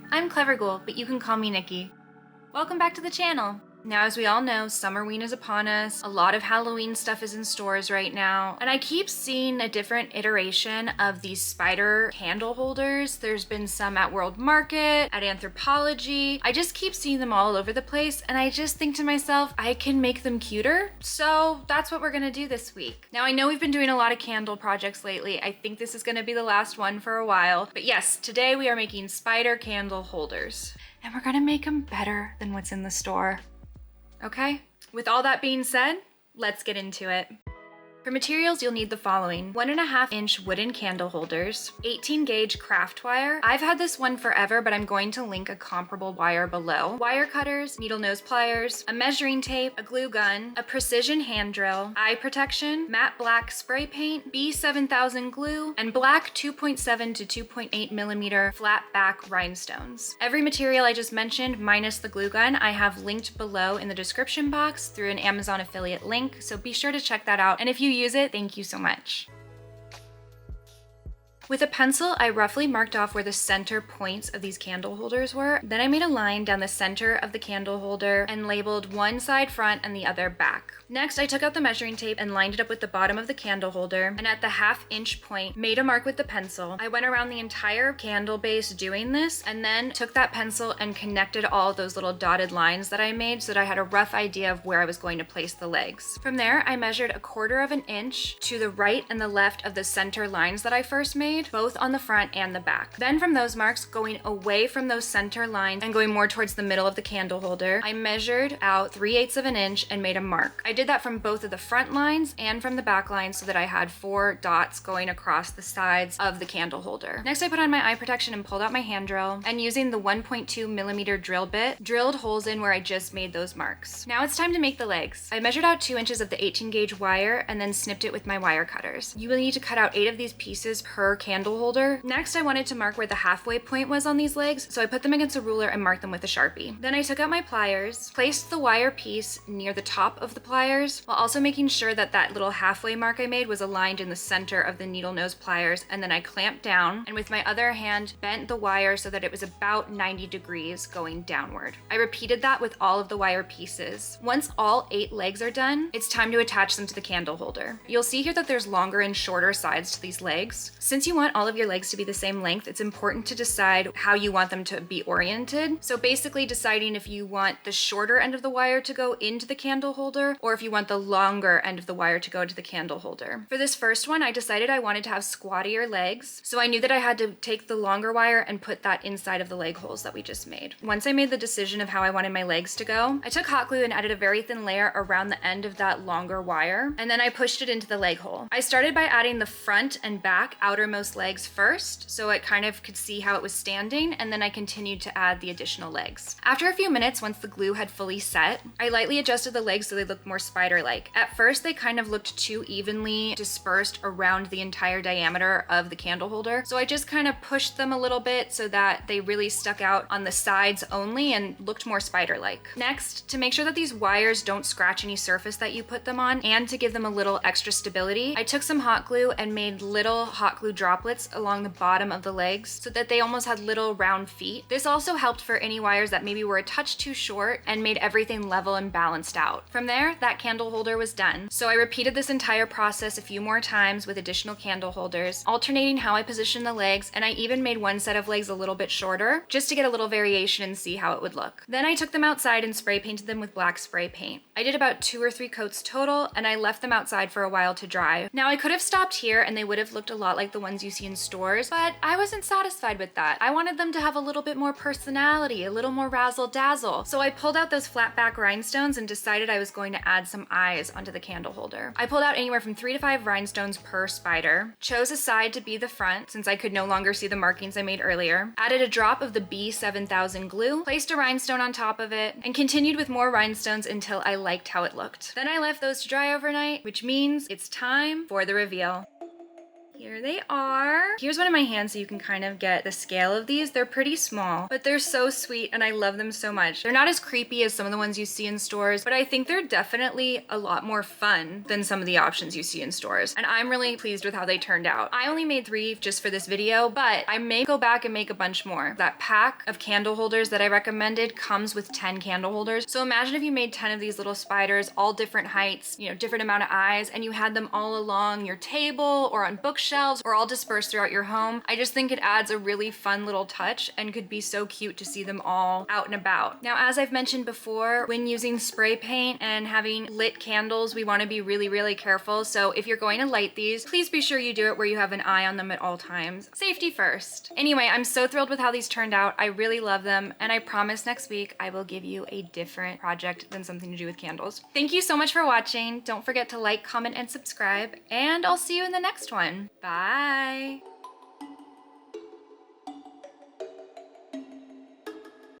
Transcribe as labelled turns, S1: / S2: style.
S1: I'm Clever Ghoul, but you can call me Nikki. Welcome back to the channel. Now, as we all know, Summerween is upon us. A lot of Halloween stuff is in stores right now, and I keep seeing a different iteration of these spider candle holders. There's been some at World Market, at Anthropologie. I just keep seeing them all over the place, and I just think to myself, I can make them cuter. So that's what we're gonna do this week. Now, I know we've been doing a lot of candle projects lately. I think this is gonna be the last one for a while. But yes, today we are making spider candle holders, and we're gonna make them better than what's in the store. Okay, with all that being said, let's get into it. For materials, you'll need the following: 1.5-inch wooden candle holders, 18 gauge craft wire. I've had this one forever, but I'm going to link a comparable wire below. Wire cutters, needle nose pliers, a measuring tape, a glue gun, a precision hand drill, eye protection, matte black spray paint, B7000 glue, and black 2.7 to 2.8 millimeter flat back rhinestones. Every material I just mentioned, minus the glue gun, I have linked below in the description box through an Amazon affiliate link, so be sure to check that out. And if you use it, thank you so much. With a pencil, I roughly marked off where the center points of these candle holders were. Then I made a line down the center of the candle holder and labeled one side front and the other back. Next, I took out the measuring tape and lined it up with the bottom of the candle holder, and at the 1/2-inch point, made a mark with the pencil. I went around the entire candle base doing this, and then took that pencil and connected all those little dotted lines that I made so that I had a rough idea of where I was going to place the legs. From there, I measured 1/4 inch to the right and the left of the center lines that I first made, both on the front and the back. Then from those marks, going away from those center lines and going more towards the middle of the candle holder, I measured out 3/8 inch and made a mark. I did that from both of the front lines and from the back lines so that I had 4 dots going across the sides of the candle holder. Next, I put on my eye protection and pulled out my hand drill, and using the 1.2 millimeter drill bit, drilled holes in where I just made those marks. Now it's time to make the legs. I measured out 2 inches of the 18 gauge wire and then snipped it with my wire cutters. You will need to cut out 8 of these pieces per candle holder. Next, I wanted to mark where the halfway point was on these legs, so I put them against a ruler and marked them with a Sharpie. Then I took out my pliers, placed the wire piece near the top of the pliers, while also making sure that that little halfway mark I made was aligned in the center of the needle nose pliers, and then I clamped down, and with my other hand, bent the wire so that it was about 90 degrees going downward. I repeated that with all of the wire pieces. Once all 8 legs are done, it's time to attach them to the candle holder. You'll see here that there's longer and shorter sides to these legs. Since you want all of your legs to be the same length, it's important to decide how you want them to be oriented. So basically deciding if you want the shorter end of the wire to go into the candle holder, or if you want the longer end of the wire to go to the candle holder. For this first one, I decided I wanted to have squattier legs, so I knew that I had to take the longer wire and put that inside of the leg holes that we just made. Once I made the decision of how I wanted my legs to go, I took hot glue and added a very thin layer around the end of that longer wire, and then I pushed it into the leg hole. I started by adding the front and back outermost legs first, so I kind of could see how it was standing, and then I continued to add the additional legs. After a few minutes, once the glue had fully set, I lightly adjusted the legs so they looked more spider-like. At first, they kind of looked too evenly dispersed around the entire diameter of the candle holder, so I just kind of pushed them a little bit so that they really stuck out on the sides only and looked more spider-like. Next, to make sure that these wires don't scratch any surface that you put them on, and to give them a little extra stability, I took some hot glue and made little hot glue droplets along the bottom of the legs so that they almost had little round feet. This also helped for any wires that maybe were a touch too short and made everything level and balanced out. From there, that candle holder was done. So I repeated this entire process a few more times with additional candle holders, alternating how I positioned the legs, and I even made one set of legs a little bit shorter just to get a little variation and see how it would look. Then I took them outside and spray painted them with black spray paint. I did about 2 or 3 coats total, and I left them outside for a while to dry. Now I could have stopped here and they would have looked a lot like the ones you see in stores, but I wasn't satisfied with that. I wanted them to have a little bit more personality, a little more razzle dazzle. So I pulled out those flat back rhinestones and decided I was going to add some eyes onto the candle holder. I pulled out anywhere from 3 to 5 rhinestones per spider, chose a side to be the front since I could no longer see the markings I made earlier, added a drop of the B7000 glue, placed a rhinestone on top of it, and continued with more rhinestones until I liked how it looked. Then I left those to dry overnight, which means it's time for the reveal. Here they are. Here's one in my hand so you can kind of get the scale of these. They're pretty small, but they're so sweet and I love them so much. They're not as creepy as some of the ones you see in stores, but I think they're definitely a lot more fun than some of the options you see in stores. And I'm really pleased with how they turned out. I only made 3 just for this video, but I may go back and make a bunch more. That pack of candle holders that I recommended comes with 10 candle holders. So imagine if you made 10 of these little spiders, all different heights, you know, different amount of eyes, and you had them all along your table or on bookshelves or all dispersed throughout your home. I just think it adds a really fun little touch and could be so cute to see them all out and about. Now, as I've mentioned before, when using spray paint and having lit candles, we want to be really, really careful. So if you're going to light these, please be sure you do it where you have an eye on them at all times. Safety first. Anyway, I'm so thrilled with how these turned out. I really love them, and I promise next week I will give you a different project than something to do with candles. Thank you so much for watching. Don't forget to like, comment, and subscribe, and I'll see you in the next one. Bye.